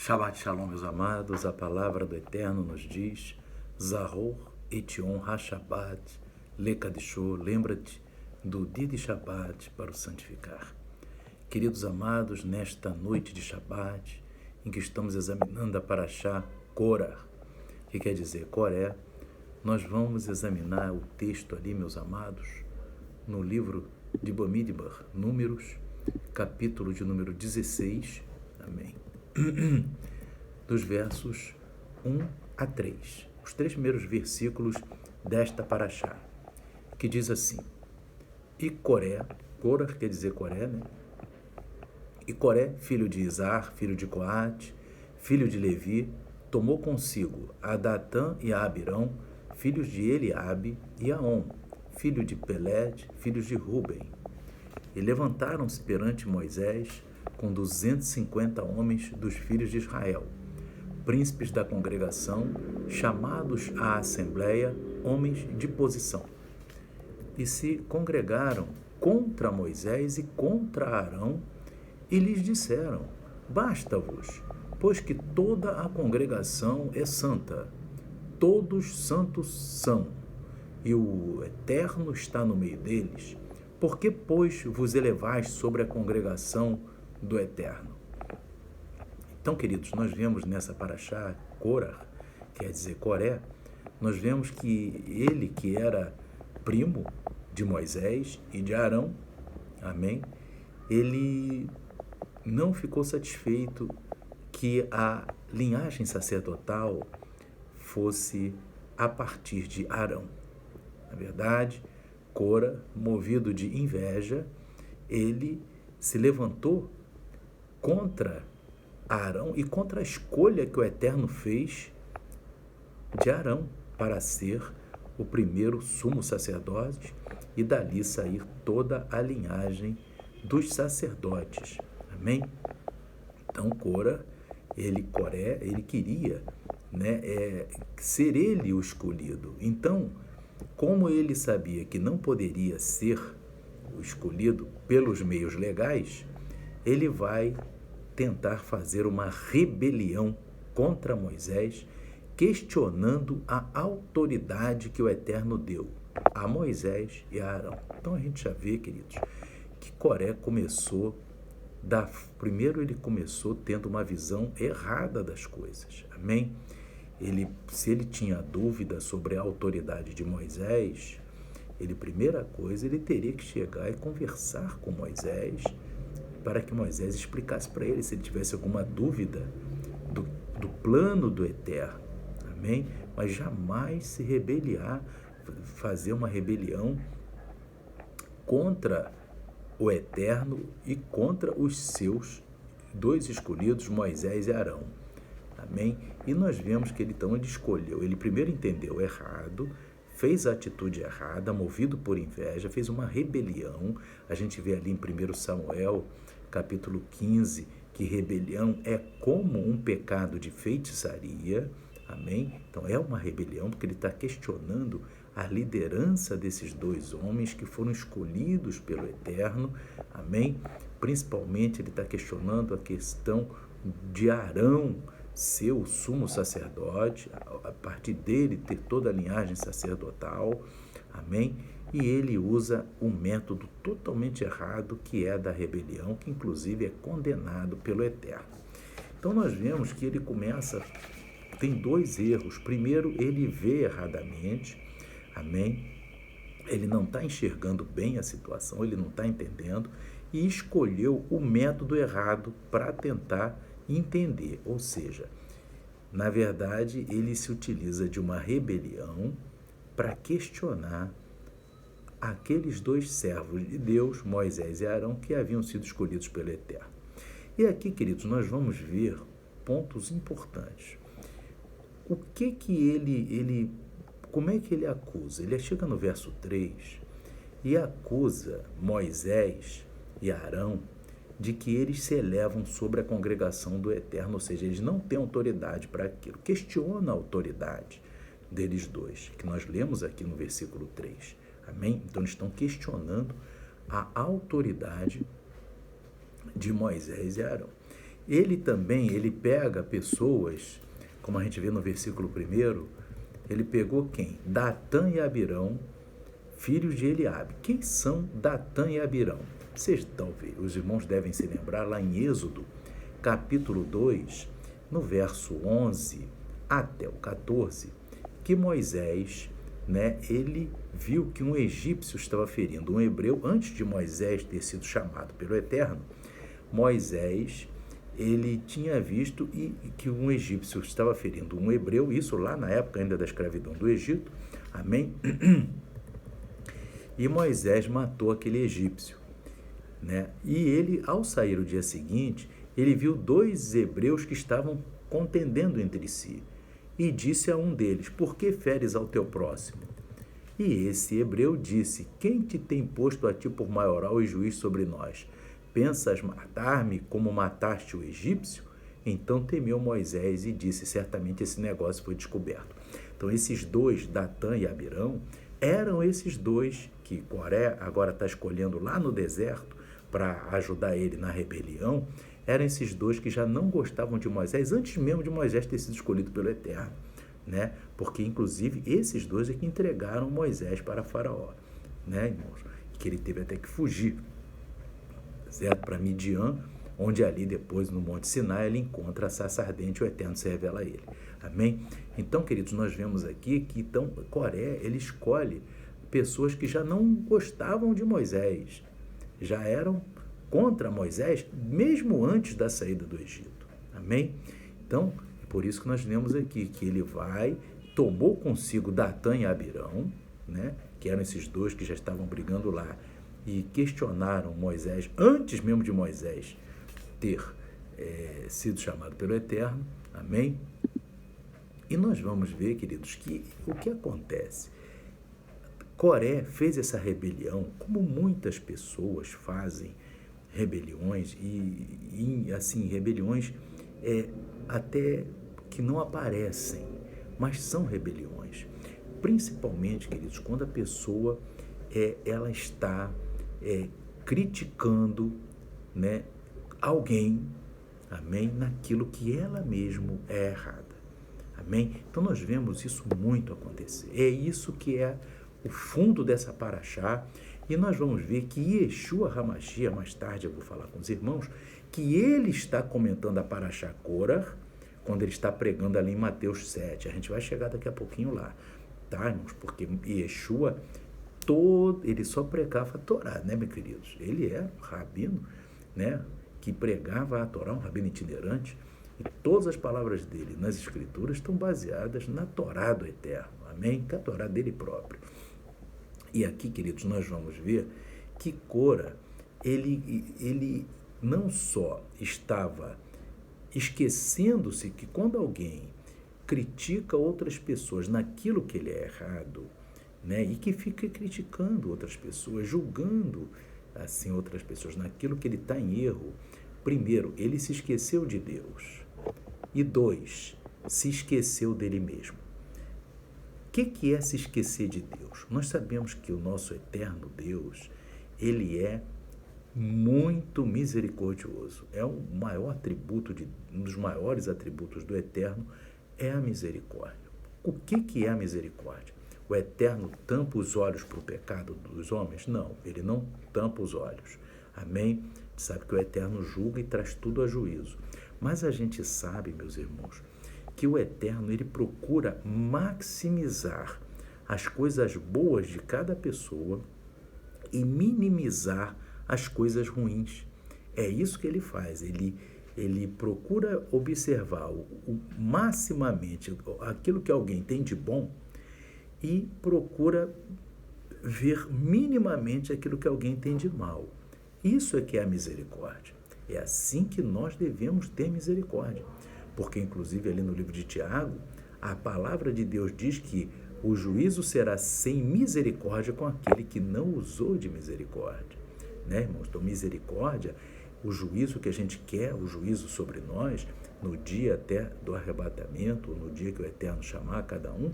Shabbat Shalom, meus amados, a palavra do Eterno nos diz: Zahor etion ha-Shabbat lekadishô, lembra-te do dia de Shabbat para o santificar. Queridos amados, nesta noite de Shabbat, em que estamos examinando a Parashá Korah, que quer dizer Coré, nós vamos examinar o texto ali, meus amados, no livro de Bamidbar, Números, capítulo de número 16, amém, dos versos 1 a 3, os 3 primeiros versículos desta Parashá, que diz assim: E Coré, Korah quer dizer Coré, né? E Coré, filho de Izar, filho de Coate, filho de Levi, tomou consigo a Datã e a Abirão, filhos de Eliabe, e a On, filho de Peled, filhos de Ruben. E levantaram-se perante Moisés com 250 homens dos filhos de Israel, príncipes da congregação, chamados à assembleia, homens de posição. E se congregaram contra Moisés e contra Arão, e lhes disseram: Basta-vos, pois que toda a congregação é santa, todos santos são, e o Eterno está no meio deles. Por que, pois, vos elevais sobre a congregação do Eterno? Então, queridos, nós vemos nessa Parashá, Korah, quer dizer Coré, nós vemos que ele, que era primo de Moisés e de Arão, amém, ele não ficou satisfeito que a linhagem sacerdotal fosse a partir de Arão. Na verdade, Korah, movido de inveja, ele se levantou contra Arão e contra a escolha que o Eterno fez de Arão para ser o primeiro sumo sacerdote e dali sair toda a linhagem dos sacerdotes. Amém? Então, Korah, ele queria, ser ele o escolhido. Então, como ele sabia que não poderia ser o escolhido pelos meios legais, ele vai tentar fazer uma rebelião contra Moisés, questionando a autoridade que o Eterno deu a Moisés e a Arão. Então a gente já vê, queridos, que Coré primeiro ele começou tendo uma visão errada das coisas, amém? Se ele tinha dúvida sobre a autoridade de Moisés, primeira coisa, ele teria que chegar e conversar com Moisés, para que Moisés explicasse para ele se ele tivesse alguma dúvida do plano do Eterno, amém? Mas jamais se fazer uma rebelião contra o Eterno e contra os seus 2 escolhidos, Moisés e Arão, amém? E nós vemos que ele escolheu, ele primeiro entendeu errado, fez a atitude errada, movido por inveja, fez uma rebelião. A gente vê ali em 1 Samuel, capítulo 15, que rebelião é como um pecado de feitiçaria, amém? Então é uma rebelião, porque ele está questionando a liderança desses 2 homens que foram escolhidos pelo Eterno, amém? Principalmente ele está questionando a questão de Arão ser o sumo sacerdote, a partir dele ter toda a linhagem sacerdotal, amém? E ele usa um método totalmente errado, que é da rebelião, que inclusive é condenado pelo Eterno. Então nós vemos que ele tem 2 erros. Primeiro, ele vê erradamente, amém? Ele não está enxergando bem a situação, ele não está entendendo, e escolheu o método errado para tentar entender, ou seja, na verdade, ele se utiliza de uma rebelião para questionar aqueles 2 servos de Deus, Moisés e Arão, que haviam sido escolhidos pelo Eterno. E aqui, queridos, nós vamos ver pontos importantes. O que como é que ele acusa? Ele chega no verso 3 e acusa Moisés e Arão de que eles se elevam sobre a congregação do Eterno, ou seja, eles não têm autoridade para aquilo. Questiona a autoridade deles 2, que nós lemos aqui no versículo 3, amém? Então eles estão questionando a autoridade de Moisés e Arão. Ele também, ele pega pessoas, como a gente vê no versículo 1, ele pegou quem? Datã e Abirão, filhos de Eliabe. Quem são Datã e Abirão? Vocês talvez, os irmãos devem se lembrar lá em Êxodo, capítulo 2, no verso 11 até o 14, que Moisés, ele viu que um egípcio estava ferindo um hebreu. Antes de Moisés ter sido chamado pelo Eterno, Moisés, ele tinha visto que um egípcio estava ferindo um hebreu, isso lá na época ainda da escravidão do Egito, amém? E Moisés matou aquele egípcio, E ele, ao sair o dia seguinte, ele viu 2 hebreus que estavam contendendo entre si, e disse a um deles: por que feres ao teu próximo? E esse hebreu disse: quem te tem posto a ti por maioral e juiz sobre nós? Pensas matar-me como mataste o egípcio? Então temeu Moisés e disse: certamente esse negócio foi descoberto. Então esses 2, Datã e Abirão, eram esses 2 que Coré agora está escolhendo lá no deserto para ajudar ele na rebelião. Eram esses 2 que já não gostavam de Moisés, antes mesmo de Moisés ter sido escolhido pelo Eterno, Porque, inclusive, esses 2 é que entregaram Moisés para Faraó, irmãos? Que ele teve até que fugir, certo? Para Midian, onde ali depois, no Monte Sinai, ele encontra a sarça ardente e o Eterno se revela a ele. Amém? Então, queridos, nós vemos aqui que Coré, ele escolhe pessoas que já não gostavam de Moisés, já eram contra Moisés, mesmo antes da saída do Egito. Amém? Então, é por isso que nós vemos aqui que ele tomou consigo Datã e Abirão, que eram esses 2 que já estavam brigando lá, e questionaram Moisés, antes mesmo de Moisés ter sido chamado pelo Eterno. Amém? E nós vamos ver, queridos, que o que acontece? Coré fez essa rebelião, como muitas pessoas fazem rebeliões, e assim, rebeliões até que não aparecem, mas são rebeliões. Principalmente, queridos, quando a pessoa ela está criticando, alguém, amém, naquilo que ela mesma é errada. Amém? Então nós vemos isso muito acontecer. É isso que é o fundo dessa paraxá. E nós vamos ver que Yeshua HaMashiach, mais tarde eu vou falar com os irmãos, que ele está comentando a paraxá Korah, quando ele está pregando ali em Mateus 7. A gente vai chegar daqui a pouquinho lá, tá, irmãos? Porque Yeshua, ele só pregava a Torá, meus queridos? Ele é um rabino, que pregava a Torá, um rabino itinerante, e todas as palavras dele nas Escrituras estão baseadas na Torá do Eterno, amém? Que é a Torá dele próprio. E aqui, queridos, nós vamos ver que Korah, ele não só estava esquecendo-se que quando alguém critica outras pessoas naquilo que ele é errado, e que fica criticando outras pessoas, julgando assim outras pessoas naquilo que ele está em erro, primeiro, ele se esqueceu de Deus, e 2, se esqueceu dele mesmo. O que é se esquecer de Deus? Nós sabemos que o nosso eterno Deus, ele é muito misericordioso. É o maior atributo, um dos maiores atributos do Eterno é a misericórdia. O que é a misericórdia? O Eterno tampa os olhos para o pecado dos homens? Não, ele não tampa os olhos. Amém? Sabe que o Eterno julga e traz tudo a juízo. Mas a gente sabe, meus irmãos, que o Eterno, ele procura maximizar as coisas boas de cada pessoa e minimizar as coisas ruins. É isso que ele faz. Ele procura observar maximamente aquilo que alguém tem de bom e procura ver minimamente aquilo que alguém tem de mal. Isso é que é a misericórdia. É assim que nós devemos ter misericórdia. Porque, inclusive, ali no livro de Tiago, a palavra de Deus diz que o juízo será sem misericórdia com aquele que não usou de misericórdia. Irmãos? Então, misericórdia, o juízo que a gente quer, o juízo sobre nós, no dia até do arrebatamento, ou no dia que o Eterno chamar cada um,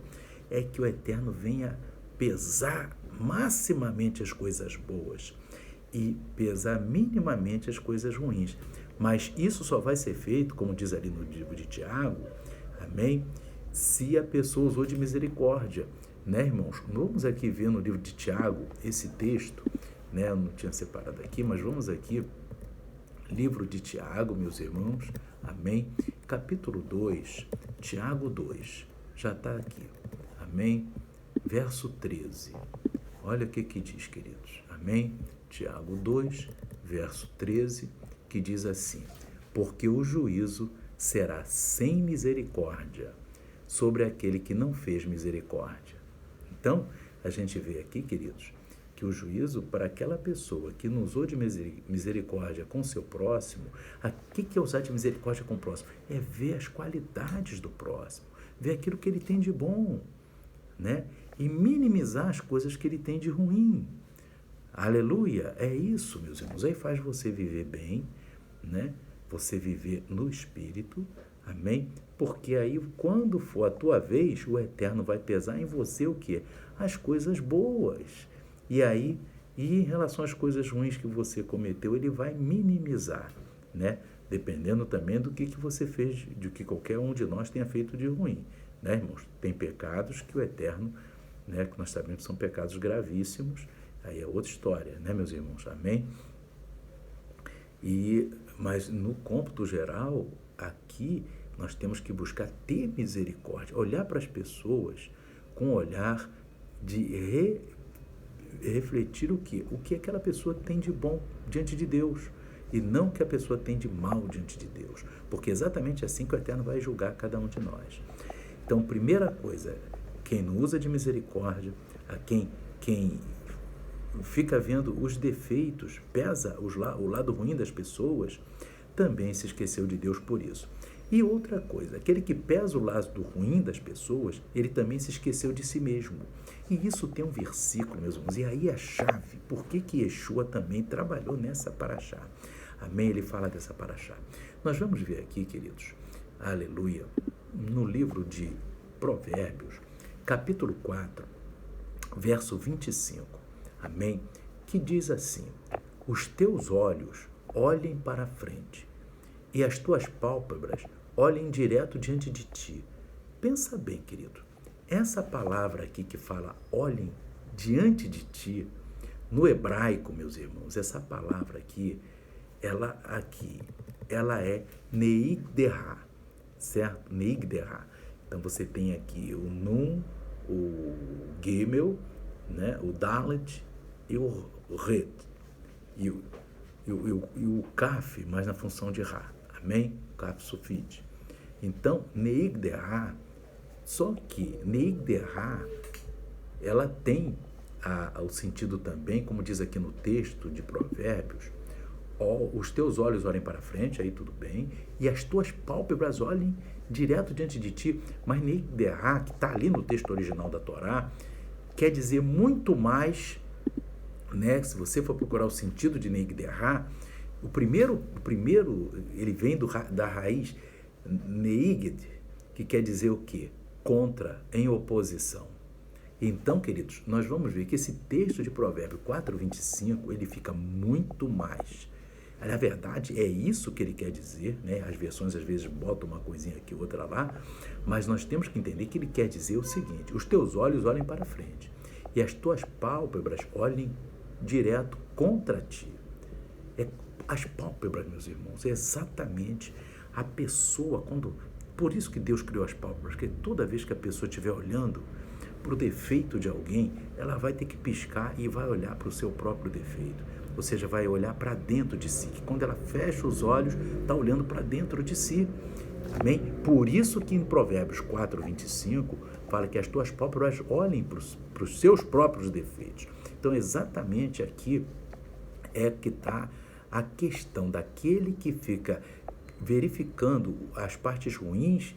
é que o Eterno venha pesar maximamente as coisas boas e pesar minimamente as coisas ruins, Mas isso só vai ser feito, como diz ali no livro de Tiago, amém? Se a pessoa usou de misericórdia, né, irmãos? Vamos aqui ver no livro de Tiago esse texto, né? Eu não tinha separado aqui, mas vamos aqui, livro de Tiago, meus irmãos, amém? Capítulo 2, Tiago 2, já está aqui, amém? Verso 13, olha o que diz, queridos, amém? Tiago 2, verso 13, que diz assim: porque o juízo será sem misericórdia sobre aquele que não fez misericórdia. Então, a gente vê aqui, queridos, que o juízo para aquela pessoa que não usou de misericórdia com o seu próximo, o que é usar de misericórdia com o próximo? É ver as qualidades do próximo, ver aquilo que ele tem de bom, né? E minimizar as coisas que ele tem de ruim. Aleluia! É isso, meus irmãos. Aí faz você viver bem, né? Você viver no Espírito, amém? Porque aí, quando for a tua vez, o Eterno vai pesar em você o quê? As coisas boas. E aí, em relação às coisas ruins que você cometeu, ele vai minimizar, né? Dependendo também do que você fez, do que qualquer um de nós tenha feito de ruim, né, irmãos? Tem pecados que o Eterno, né, que nós sabemos que são pecados gravíssimos, aí é outra história, né, meus irmãos? Amém? Mas no cômputo geral, aqui, nós temos que buscar ter misericórdia, olhar para as pessoas com um olhar de refletir o quê? O que aquela pessoa tem de bom diante de Deus e não o que a pessoa tem de mal diante de Deus, porque é exatamente assim que o Eterno vai julgar cada um de nós. Então, primeira coisa, quem não usa de misericórdia, quem fica vendo os defeitos, pesa o lado ruim das pessoas, também se esqueceu de Deus por isso. E outra coisa, aquele que pesa o lado ruim das pessoas, ele também se esqueceu de si mesmo. E isso tem um versículo, meus irmãos, e aí é a chave. Por que Yeshua também trabalhou nessa paraxá? Amém? Ele fala dessa paraxá. Nós vamos ver aqui, queridos, aleluia, no livro de Provérbios, capítulo 4, verso 25, amém? Que diz assim: os teus olhos olhem para a frente e as tuas pálpebras olhem direto diante de ti. Pensa bem, querido, essa palavra aqui que fala olhem diante de ti, no hebraico, meus irmãos, essa palavra aqui, ela é neigderá, certo? Neigderá. Então você tem aqui o Nun, o Gimel, né? O Dalet e o Ret, e o Kaf, mas na função de Ra, amém? Kaf sufite. Então, Neigderá, só que Neigderá, ela tem o sentido também, como diz aqui no texto de Provérbios, os teus olhos olhem para frente, aí tudo bem, e as tuas pálpebras olhem direto diante de ti. Mas Neigderá, que está ali no texto original da Torá, quer dizer muito mais, né? Se você for procurar o sentido de Neigderá, o primeiro ele vem da raiz Neigd, que quer dizer o quê? Contra, em oposição. Então, queridos, nós vamos ver que esse texto de Provérbios 4:25, ele fica muito mais. Na verdade, é isso que ele quer dizer, né? As versões às vezes botam uma coisinha aqui, outra lá, mas nós temos que entender que ele quer dizer o seguinte: os teus olhos olhem para frente e as tuas pálpebras olhem direto contra ti. As pálpebras, meus irmãos, é exatamente a pessoa, por isso que Deus criou as pálpebras, porque toda vez que a pessoa estiver olhando para o defeito de alguém, ela vai ter que piscar e vai olhar para o seu próprio defeito. Ou seja, vai olhar para dentro de si, que quando ela fecha os olhos, está olhando para dentro de si. Amém? Por isso que em Provérbios 4:25 fala que as tuas pálpebras olhem para os seus próprios defeitos. Então, exatamente aqui é que está a questão daquele que fica verificando as partes ruins,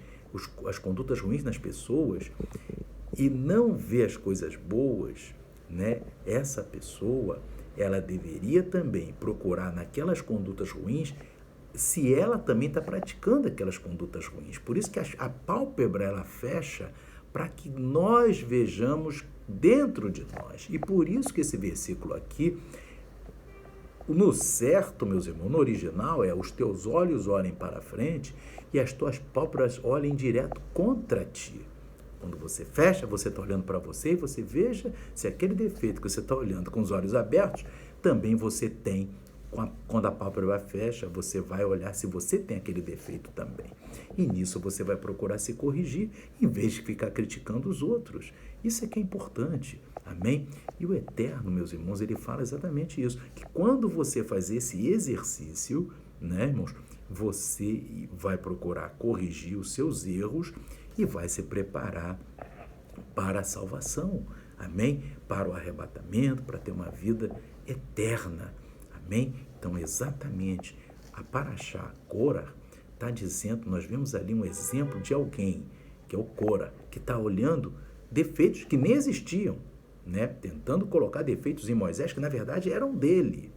as condutas ruins nas pessoas e não vê as coisas boas, né? Essa pessoa, ela deveria também procurar naquelas condutas ruins se ela também está praticando aquelas condutas ruins. Por isso que a pálpebra, ela fecha para que nós vejamos dentro de nós. E por isso que esse versículo aqui, No certo, meus irmãos, no original é os teus olhos olhem para frente e as tuas pálpebras olhem direto contra ti. Quando você fecha, você está olhando para você e você veja se aquele defeito que você está olhando com os olhos abertos, também você tem. Quando a pálpebra fecha, você vai olhar se você tem aquele defeito também. E nisso você vai procurar se corrigir, em vez de ficar criticando os outros. Isso é que é importante. Amém? E o Eterno, meus irmãos, ele fala exatamente isso. Que quando você faz esse exercício, né, irmãos, você vai procurar corrigir os seus erros e vai se preparar para a salvação. Amém? Para o arrebatamento, para ter uma vida eterna. Amém? Então, exatamente, a Parashá Korah está dizendo, nós vemos ali um exemplo de alguém, que é o Korah, que está olhando defeitos que nem existiam, né? Tentando colocar defeitos em Moisés que na verdade eram dele,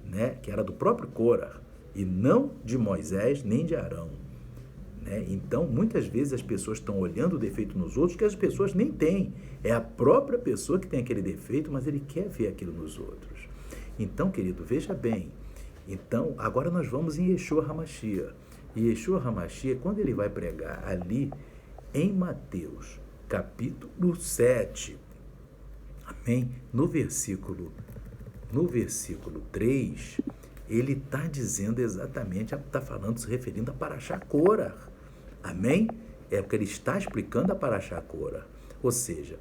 né? Que era do próprio Korah, e não de Moisés nem de Arão. Né? Então, muitas vezes as pessoas estão olhando o defeito nos outros que as pessoas nem têm. É a própria pessoa que tem aquele defeito, mas ele quer ver aquilo nos outros. Então, querido, veja bem. Então, agora nós vamos em Yeshua HaMashiach. E Yeshua HaMashiach, quando ele vai pregar ali em Mateus, capítulo 7, amém? No versículo 3, ele está dizendo exatamente, está falando, se referindo a Parashá Korah. Amém? É porque ele está explicando a Parashá Korah. Ou seja,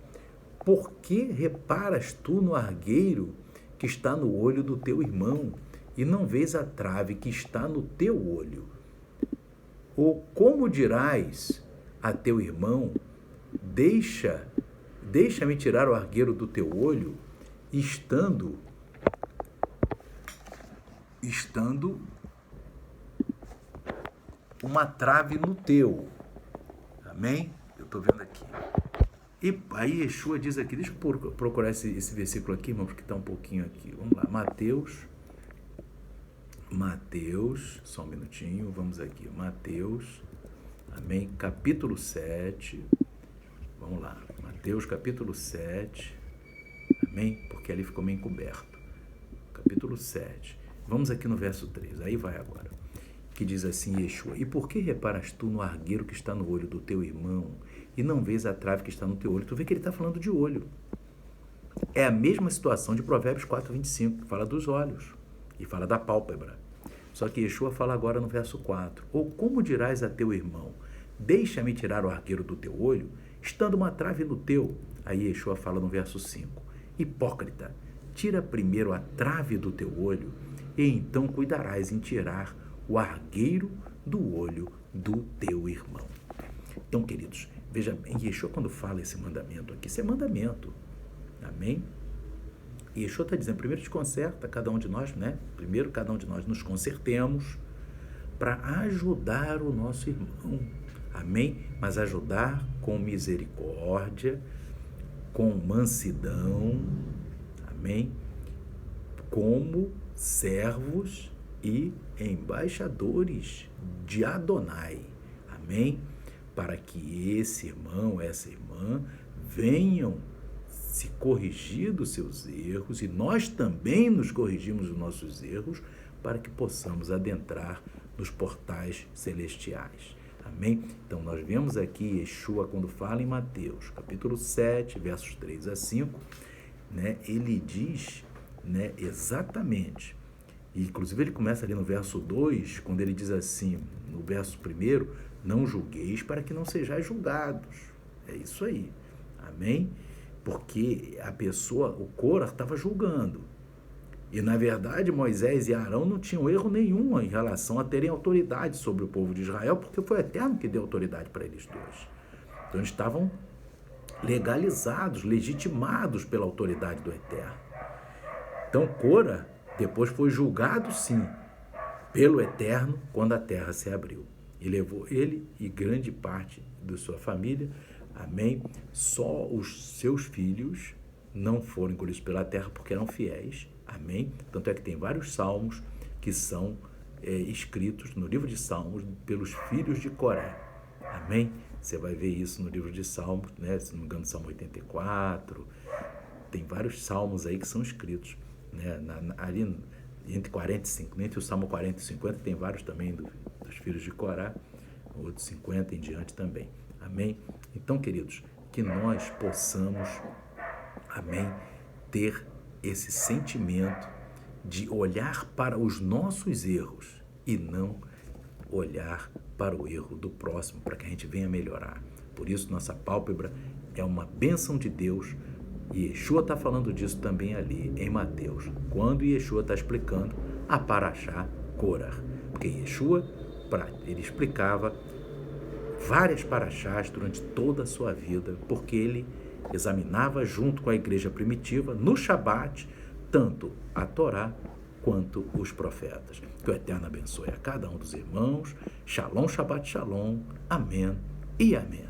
por que reparas tu no argueiro que está no olho do teu irmão e não vês a trave que está no teu olho? Ou como dirás a teu irmão, deixa-me tirar o argueiro do teu olho, estando uma trave no teu. Amém? Eu estou vendo aqui. E aí Yeshua diz aqui, deixa eu procurar esse versículo aqui, irmão, porque está um pouquinho aqui. Vamos lá, Mateus, só um minutinho, vamos aqui. Mateus, amém? Capítulo 7, vamos lá. Mateus, capítulo 7, amém? Porque ali ficou meio encoberto. Capítulo 7. Vamos aqui no verso 3, aí vai agora. Que diz assim, Yeshua, e por que reparas tu no argueiro que está no olho do teu irmão e não vês a trave que está no teu olho? Tu vê que ele está falando de olho. É a mesma situação de Provérbios 4:25, que fala dos olhos e fala da pálpebra. Só que Yeshua fala agora no verso 4, ou como dirás a teu irmão, deixa-me tirar o argueiro do teu olho, estando uma trave no teu? Aí Yeshua fala no verso 5, hipócrita, tira primeiro a trave do teu olho, e então cuidarás em tirar o argueiro do olho do teu irmão. Então, queridos, veja bem, Yeshua quando fala esse mandamento aqui, isso é mandamento, amém? E Yeshua está dizendo, primeiro te conserta, cada um de nós, né? Primeiro cada um de nós nos consertemos para ajudar o nosso irmão, amém? Mas ajudar com misericórdia, com mansidão, amém? Como servos e embaixadores de Adonai, amém? Para que esse irmão, essa irmã venham se corrigir dos seus erros e nós também nos corrigimos dos nossos erros para que possamos adentrar nos portais celestiais, amém? Então nós vemos aqui Yeshua quando fala em Mateus, capítulo 7, versos 3 a 5, né? Ele diz, né, exatamente, e inclusive ele começa ali no verso 2, quando ele diz assim, no verso 1, não julgueis para que não sejais julgados. É isso aí, amém? Porque a pessoa, o Korah estava julgando. E na verdade Moisés e Arão não tinham erro nenhum em relação a terem autoridade sobre o povo de Israel, porque foi o Eterno que deu autoridade para eles dois. Então eles estavam legalizados, legitimados pela autoridade do Eterno. Então Korah depois foi julgado sim pelo Eterno quando a terra se abriu. E levou ele e grande parte da sua família, amém? Só os seus filhos não foram engolidos pela terra porque eram fiéis, amém? Tanto é que tem vários salmos que são escritos no livro de Salmos pelos filhos de Coré, amém? Você vai ver isso no livro de Salmos, né? Se não me engano, Salmo 84, tem vários salmos aí que são escritos, né? Ali entre 40 e 50, entre o Salmo 40 e 50, tem vários também dos filhos de Corá, outros 50 em diante também. Amém? Então, queridos, que nós possamos, amém, ter esse sentimento de olhar para os nossos erros e não olhar para o erro do próximo, para que a gente venha melhorar. Por isso, nossa pálpebra é uma bênção de Deus, e Yeshua está falando disso também ali em Mateus, quando Yeshua está explicando a Parashá Korah, porque Yeshua, ele explicava várias paraxás durante toda a sua vida, porque ele examinava junto com a igreja primitiva, no Shabat, tanto a Torá quanto os profetas. Que o Eterno abençoe a cada um dos irmãos. Shalom, Shabbat Shalom. Amém e amém.